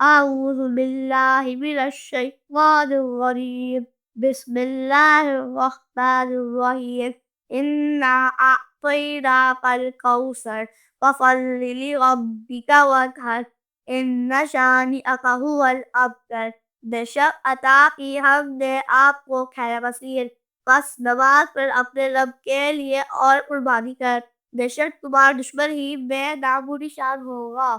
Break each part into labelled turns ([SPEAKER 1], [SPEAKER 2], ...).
[SPEAKER 1] أعوذ بالله من الشيطان الرجيم بسم الله الرحمن الرحيم إنا أعطيناك الكوثر فصل لربك وانحر إن شانئك هو الأبتر. بے شک عطا کی ہم نے آپ کو خیر کثیر، بس نماز پر اپنے رب کے لیے اور قربانی کر، بے شک تمہارا دشمن ہی بے نام و نشان ہوگا۔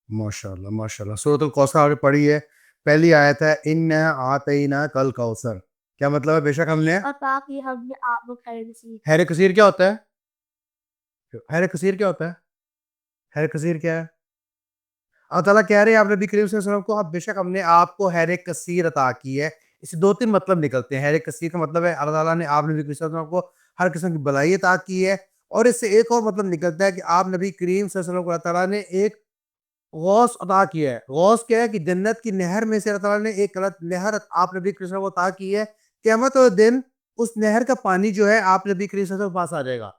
[SPEAKER 2] ماشاء اللہ ماشاء اللہ۔ سورۃ الکوثر آپ نے پڑھی ہے، پہلی آیت ہے اِنَّا أَعْطَيْنَاكَ الْكَوْثَرَ، کیا مطلب ہے؟ بے شک ہم نے
[SPEAKER 1] عطا کی ہم نے آپ کو خیر کثیر۔
[SPEAKER 2] خیر کثیر کیا ہوتا ہے؟ خیر کثیر کیا ہوتا ہے؟ خیر کثیر کیا ہے؟ اللہ تعالیٰ کہہ رہے ہیں آپ نبی کریم صلی اللہ علیہ وسلم کو، اب بے شک ہم نے آپ کو خیر کثیر عطا کی ہے۔ اس سے دو تین مطلب نکلتے ہیں۔ خیر کثیر کا مطلب ہے اللہ تعالیٰ نے آپ نبی کریم صلی اللہ علیہ وسلم کو ہر قسم کی بھلائی عطا کی ہے، اور اس سے ایک اور مطلب نکلتا ہے کہ آپ نبی کریم صلی اللہ علیہ وسلم کو اللہ تعالیٰ نے ایک غوث عطا کیا ہے۔ غوث کیا ہے کہ جنت کی نہر میں سے اللہ تعالیٰ نے ایک نہر آپ نبی کریم صلی اللہ علیہ وسلم کو عطا کی ہے۔ قیامت والے دن اس نہر کا پانی جو ہے آپ نبی کریم صلی اللہ علیہ وسلم کے پاس آ جائے گا۔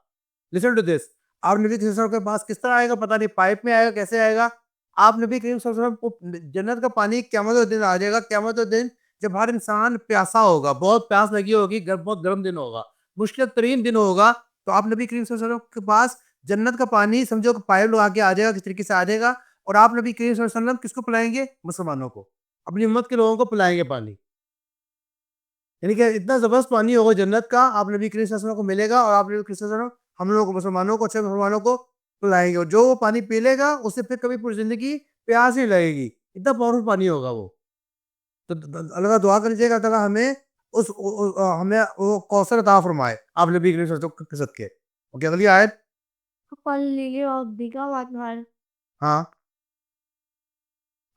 [SPEAKER 2] لسن ٹو دس، آپ نبی کریم صلی اللہ علیہ وسلم کے پاس کس طرح آئے گا پتہ نہیں، پائپ میں آئے گا، کیسے آئے گا؟ آپ نبی کریم صلی اللہ علیہ وسلم کو جنت کا پانی قیامت والے دن آ جائے گا۔ قیامت والے دن جب ہر انسان پیاسا ہوگا، بہت پیاس لگی ہوگی، بہت گرم دن ہوگا، مشکل ترین دن ہوگا، تو آپ نبی کریم صلی اللہ علیہ وسلم کے پاس جنت کا پانی سمجھو کہ پائپ لگا کے آ جائے گا، کس طریقے سے آ جائے گا، اور آپ نبی کریم صلی اللہ علیہ وسلم کس کو پلائیں گے؟ مسلمانوں کو، اپنی امت کے لوگوں کو پلائیں گے پانی۔ یعنی کہ اتنا زبردست پانی ہوگا جنت کا، آپ نبی کریم صلی اللہ علیہ وسلم کو ملے گا، اور آپ نبی کریم صلی اللہ علیہ وسلم ہم لوگوں کو، مسلمانوں کو، اچھے مسلمانوں کو پلائیں گے، اور جو وہ پانی پی لے گا اسے پھر کبھی پوری زندگی پیاس نہیں لگے گی، اتنا پاورفل پانی ہوگا وہ۔ تو اللہ کا دعا کرنی چاہیے کہ اللہ تعالیٰ ہمیں وہ کوثر عطا فرمائے آپ نبی کریم صلی اللہ علیہ وسلم کے صدقے۔ اوکے، اگلی آیت۔
[SPEAKER 1] فصل لربک وانحر،
[SPEAKER 2] ہاں،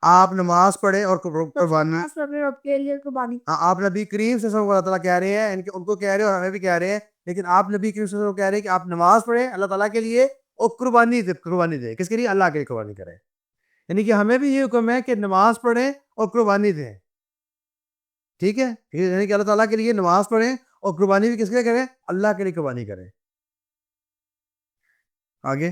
[SPEAKER 2] آپ نماز پڑھیں اور قربانی۔
[SPEAKER 1] نماز پر اپنے رب کے لیے قربانی۔
[SPEAKER 2] ہاں، آپ نبی کریم صلی اللہ علیہ وسلم کو اللہ تعالیٰ کہہ رہے ہیں، ان کو کہہ رہے ہیں اور ہمیں بھی کہہ رہے ہیں، لیکن آپ نبی کریم صلی اللہ علیہ وسلم کو کہہ رہے ہیں کہ آپ نماز پڑھیں اللہ تعالیٰ کے لیے اور قربانی دیں۔ کس کے لیے؟ اللہ کے لیے قربانی کریں۔ یعنی کہ ہمیں بھی یہ حکم ہے کہ نماز پڑھیں اور قربانی دیں، ٹھیک ہے؟ یعنی کہ اللہ تعالیٰ کے لیے نماز پڑھیں اور قربانی بھی کس کے لیے کریں؟ اللہ کے لیے قربانی کریں۔ آگے۔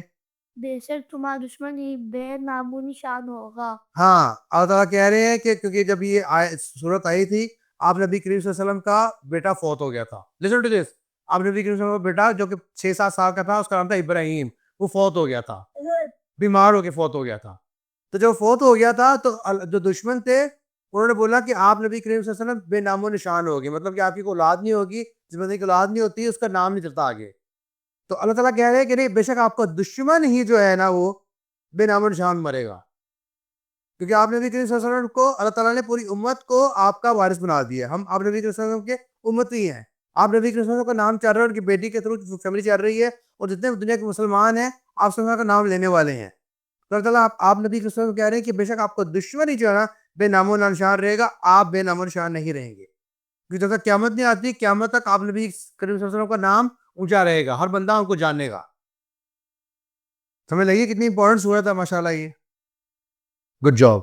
[SPEAKER 1] بے شک تمہارا دشمن ہی بے نام و نشان ہوگا۔
[SPEAKER 2] ہاں، اللہ تعالیٰ کہہ رہے ہیں کہ کیونکہ جب یہ صورت آئی تھی، آپ نبی کریم صلی اللہ علیہ وسلم کا بیٹا فوت ہو گیا تھا۔ لسن ٹو دس، آپ نبی کریم صلی اللہ علیہ وسلم کا بیٹا جو کہ 6-7 سال کا تھا، اس کا نام تھا ابراہیم، وہ فوت ہو گیا تھا، بیمار ہو کے فوت ہو گیا تھا۔ تو جب فوت ہو گیا تھا تو جو دشمن تھے انہوں نے بولا کہ آپ نبی کریم صلی اللہ علیہ وسلم بے نام و نشان ہوگی، مطلب کہ آپ کی کوئی اولاد نہیں ہوگی، جس بندے کی اولاد نہیں ہوتی اس کا نام نہیں چلتا آگے۔ تو اللہ تعالیٰ کہہ رہے ہیں کہ نہیں، بے شک آپ کا دشمن ہی جو ہے نا وہ بے نام و نشان مرے گا، کیونکہ آپ نبی کریم صلی اللہ علیہ وسلم کو اللہ تعالیٰ نے پوری امت کو آپ کا وارث بنا دیا۔ ہم آپ نبی کریم صلی اللہ علیہ وسلم کے امتی ہیں، آپ نبی کریم صلی اللہ علیہ وسلم کا نام چل رہا ہے، ان کی بیٹی کے تھرو فیملی چل رہی ہے، اور جتنے دنیا کے مسلمان ہیں آپ صلی اللہ علیہ وسلم کا نام لینے والے ہیں۔ تو اللہ تعالیٰ آپ نبی صلی اللہ علیہ وسلم کہہ رہے ہیں کہ بے شک آپ کا دشمن ہی جو ہے نا بے نام و نشان رہے گا، آپ بے نام و نشان نہیں رہیں گے، کیونکہ جب تک قیامت نہیں آتی، قیامت تک آپ نبی کریم صلی اللہ علیہ وسلم کا نام اونچا رہے گا، ہر بندہ ان کو جانے گا۔ سمجھ لگی کتنی امپورٹنٹ صورت ہے؟ ماشاء اللہ، یہ گڈ جاب۔